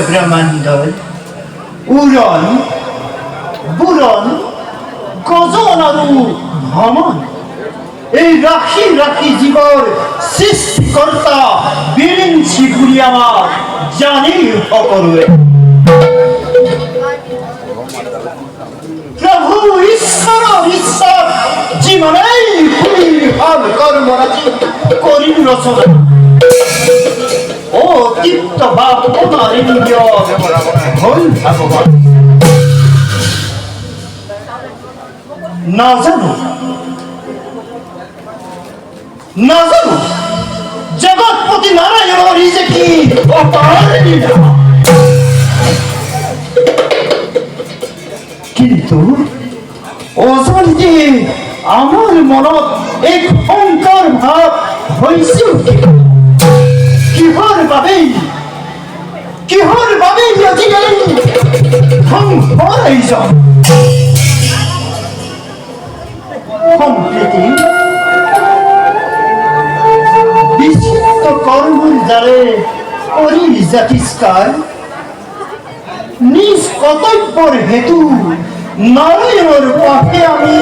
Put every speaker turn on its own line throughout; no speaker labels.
ব্রহ্মাণ্ডর উড়ন বুড়ন গজন আৰু ভ্ৰমণ এই ৰাশি ৰাশি জীৱৰ সৃষ্টিকৰ্তা বিৰিঞ্চি বুলি আমাৰ জানি সকলোৱে প্ৰভু ঈশ্বৰৰ ঈশ্বৰ যিমানেই ভূমি ভাল কৰ্মৰাজি কৰি ৰচনা অতিপ্ত বাপ অনারিন্দ্র হল ভগবান না জানো জগৎপতি নারায়ণ যে কি কিন্তু অজানিতে আমার মনত এক অহংকার ভাব হয়েছে কিহৰ বাবে আজিকালি ধ্বংসৰ আয়োজন সম্প্ৰীতি বিচিত্ৰ কৰ্মৰ দ্বাৰে কৰি জাতিষ্কাৰ নিজ কৰ্তব্যৰ হেতু নাৰায়ণৰ পথে আমি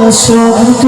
আসক্ত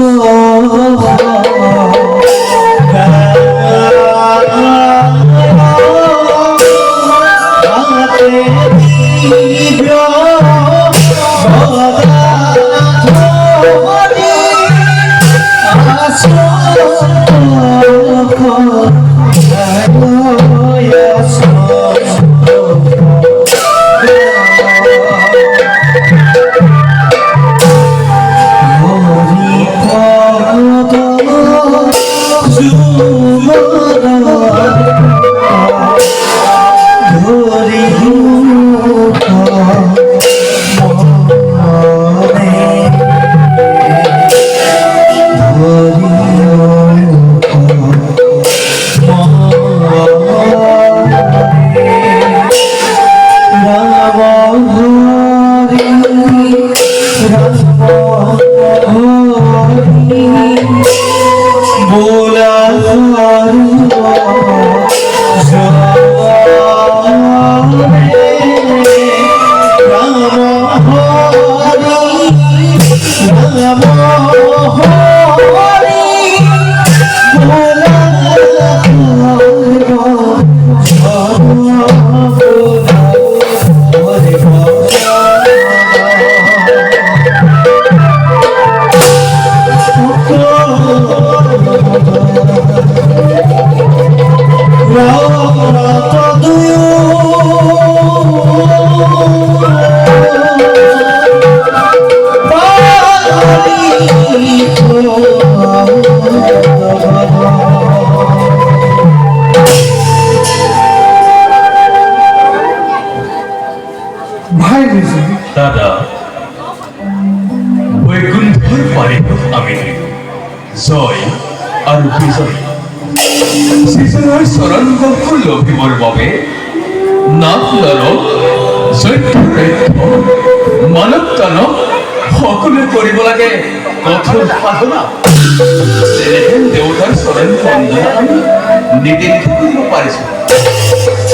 দাদা বৈকুণ্ঠর পারে আমি জয় আর বিজয় শ্রীজনৰ চৰণ গল্প লভিবৰ বাবে নাথ নৰক যজ্ঞ মানৱ দানৱ সকলোৱে কৰিব লাগে কঠোৰ সাধনা যেনেহেন দেৱতাৰ চৰণ বন্দনা আমি নিৰ্দেশ কৰিব পাৰিছো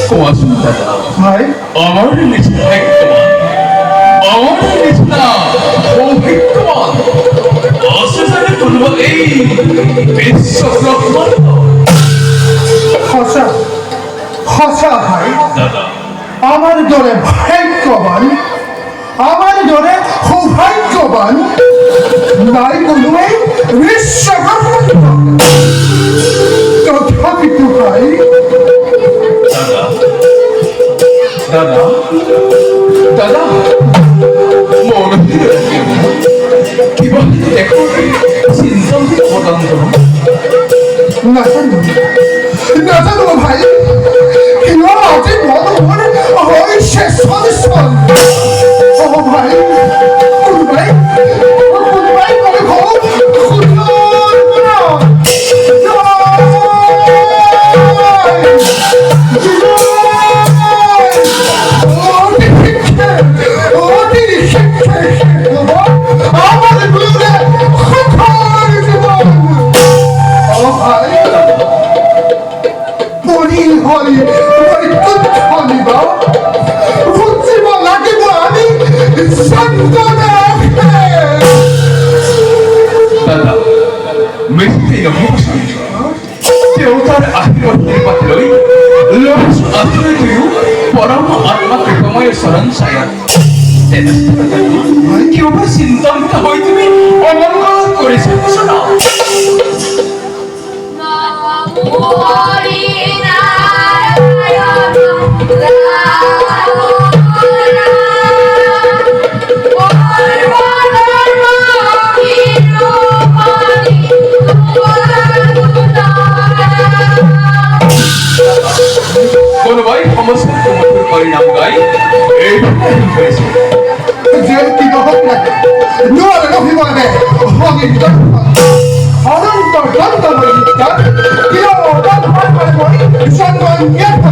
কোৱাচোন দাদা আমাৰ নিচিনা ভাগ্যৱান আমার নিচিনা সৌভাগ্যৱান আছে জানে কোনোবা এই বিশ্বব্ৰহ্মাণ্ড
সঁচা সঁচা ভাই
দাদা
আমার দরে ভাগ্যবান আমার দরে সৌভাগ্যবান নাই কোনোৱে বিশ্বব্রহ্মাণ্ড তথাপিতো ভাই
দাদা দাদা দাদা মনে কিবা দেখো চিন্তন অবদান
নাজানো নাজানো ভাই কিয় আজি মন হৈছে সদস্যন ও ভাই কোনোবাই কোনোবাই কলে
দাদা মিষ্টি দেৱতাৰ আশীৰ্বাদ কৃপাত লৈ আশ্ৰয় দিও পৰম আত্মা কৃপময় চৰণ ছায়াত কিয়বা চিন্তান্বিত হৈ তুমি অমংগল কৰিছা শুনা কোনোবাই সমস্যাৰ সমাধান পৰিণাম গাই এই
যে কি নহওক লাগে নোৱাৰে নভিব লাগে অনিৰ্জন অনন্তৰ দণ্ডময় নিত্যান কিয় অবাধ মই চন্দন ইয়াত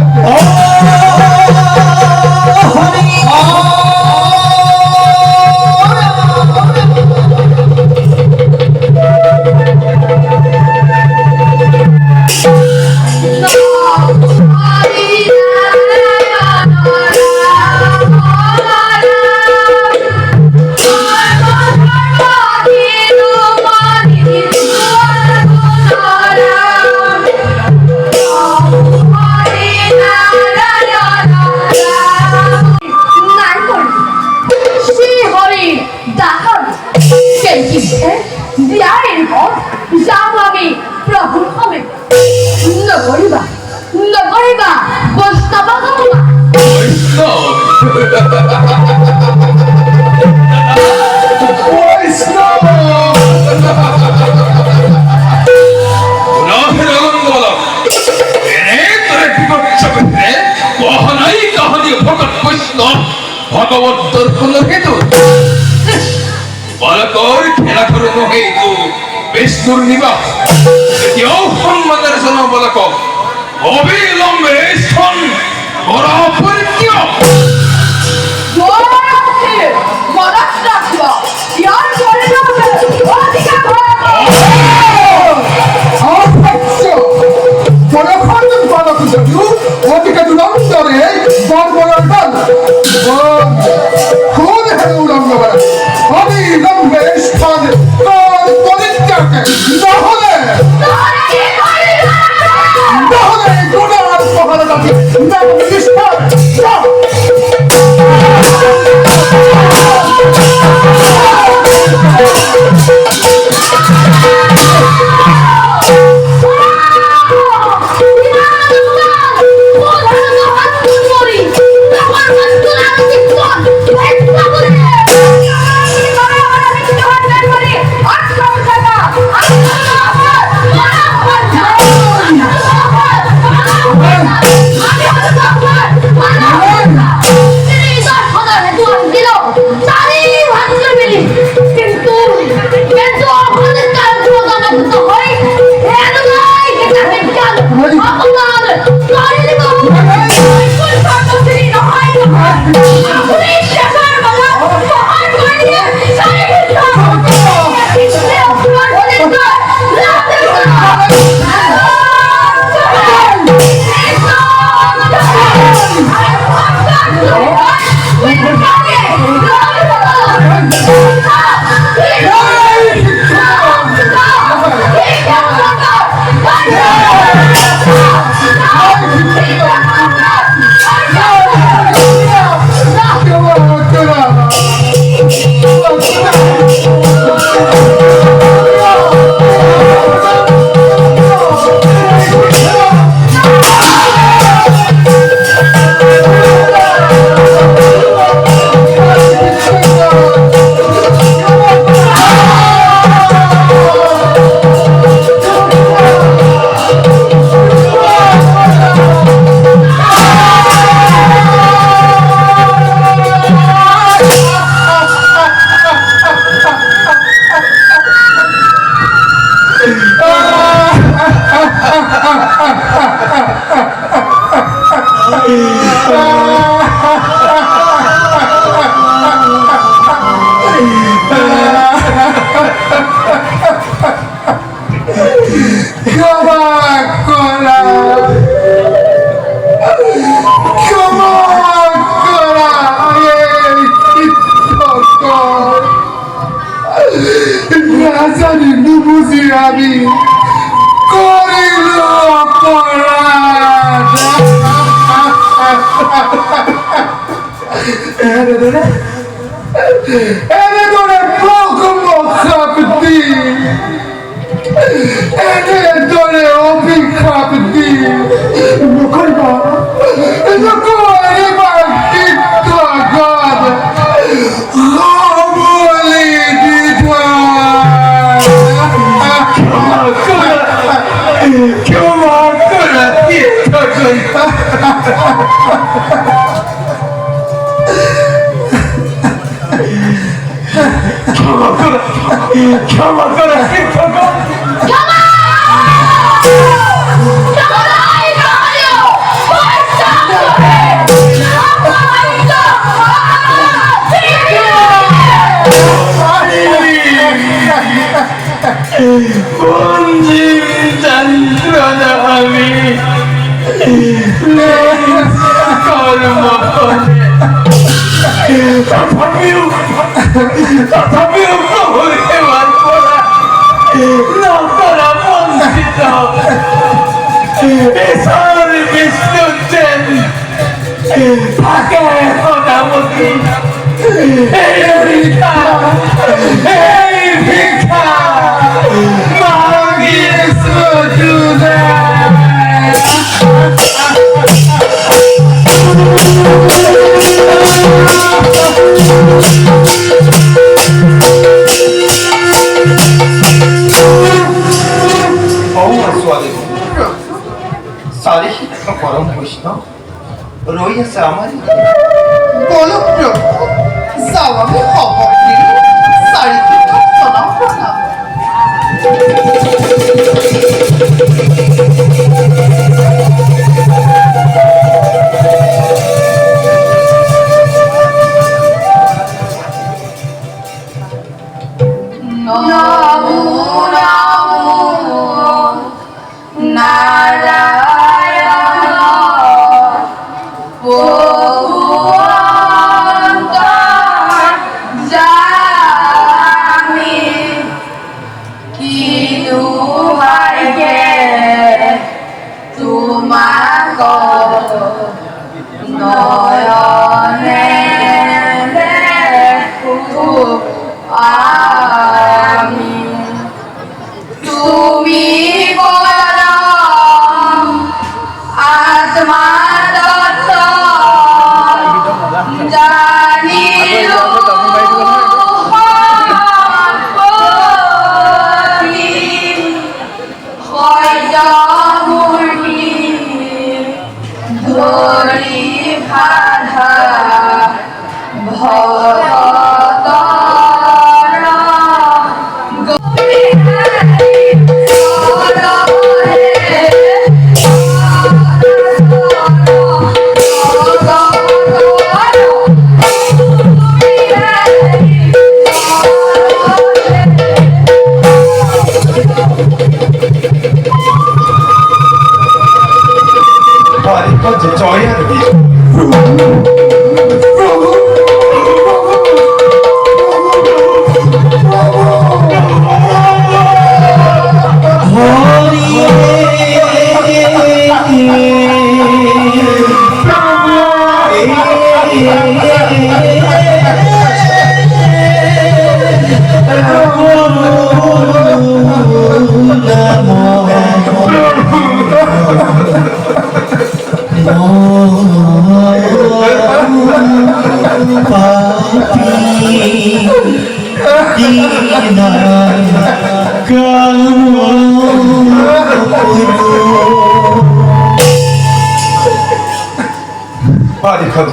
দেখাবো সেই চিঠে দিয়ারের পর যাবো আমি প্রভু হবে নগরিবা নগরিবা বৈষ্ণব গঙ্গা
ভগবত দর্পণ হেতু বালকর খেলা করে হেতু বিষ্ণুর নিবাস কেউ সম্মানের জন্য বালক অবিলম্বে স্থন করা পরিত্যাগ
어디가 누렁더래 버버런던 খুন হেউড়াম বাবা আমি লম্বে স্থান কোন পরিত্যাগে নহলে গুণার পহরটাকে নাম নিষ্ঠা আমি করিল অপরাধ এনে করে মুখ মুখাপতি এনে ধরে অভিখাপ দি মুখরিবা মুখরিবা চিত্তগদ বলি দিধা ক্ষমা করা চিত্তগদ ক্ষমা করা চিত্তগদ যন্ত্রণা আমি তথাপিও প্রহরে মারপরা না করা বঞ্চিত ঈশ্বর বিষ্ণুছেন থাকে মোটামুটি এই
রয়েছে আমার
বলো প্রভু যাও আমি খবর দিই চারিদিকে শোনা শোনা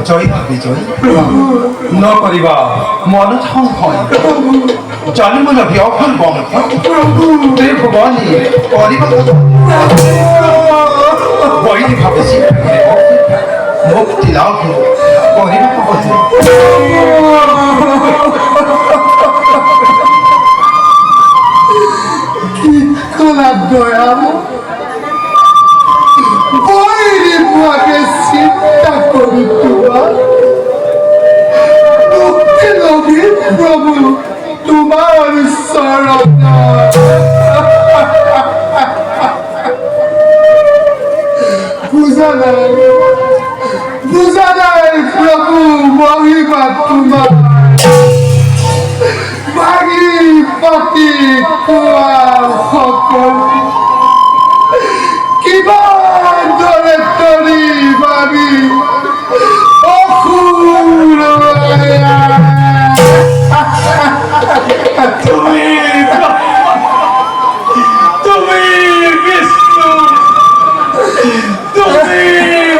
জয় বিজয় ন করিবা মন হয় জন্মন বিয়খন বংশ দেব বনি করিবা বৈদি ভাবেছি মুক্তি লাভ করিবা কবছে
খারাপ দয়াম বৈরি বুয়াকে চিন্তা করি তোমার মুক্তি লবি প্রভু তোমার শরণ বুঝা নাই প্রভু মহিমা তোমার ভাগি পতি কোৱা সকল কিবা দৰে তৰি ভাবি
তুমি বিষ্ণু তুমি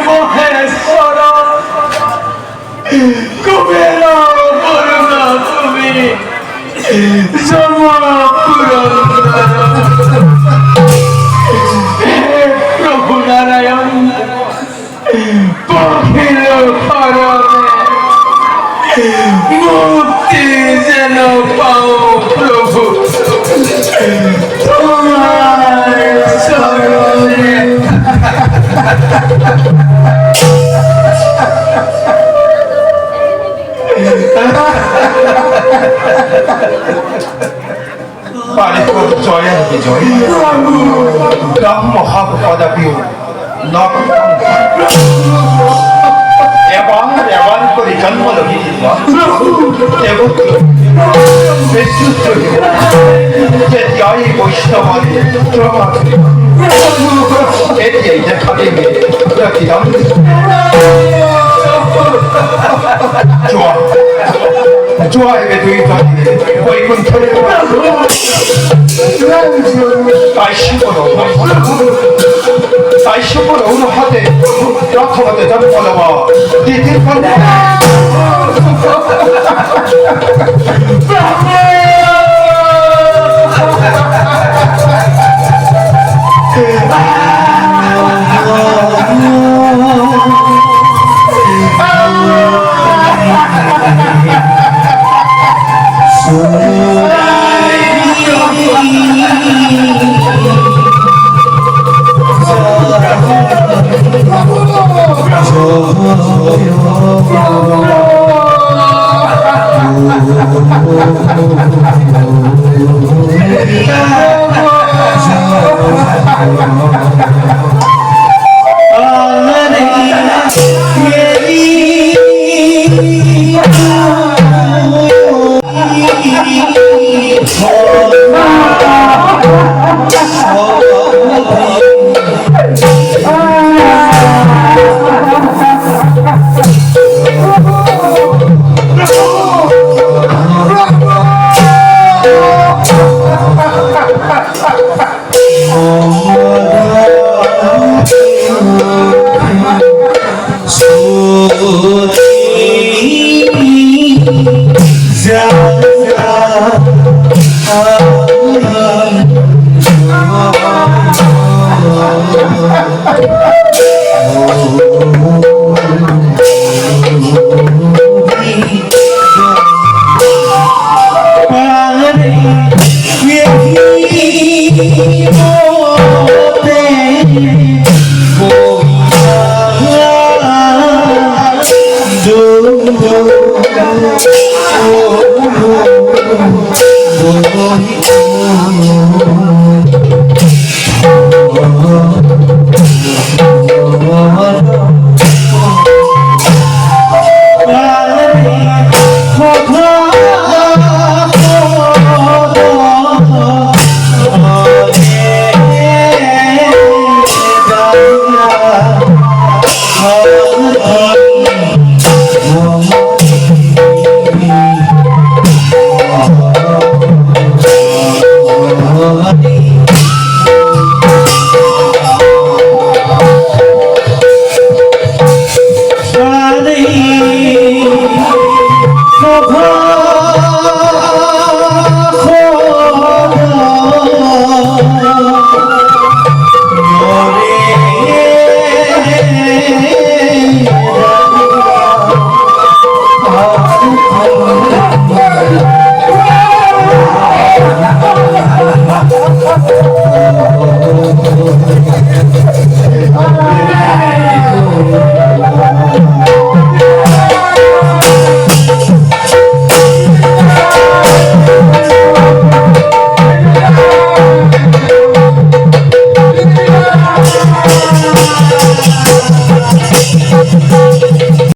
মহেশ্বর কুবের বরুণ তুমি প্রভু নারায়ণ পখিল মুক্তি যেন পাও প্রভু তোমার শরণে জয় বিজয় ব্রহ্ম হব পদপিও এবং এবং করে জন্ম লভিছিল এবং বৈষ্ণব এটি দেখাবে প্রতিদান জয় দুই বৈকুণ্ঠের তাই শিব
তাই সকল অনুহাতে প্রথমতে জন্ম নেব দ্বিতীয়
Oh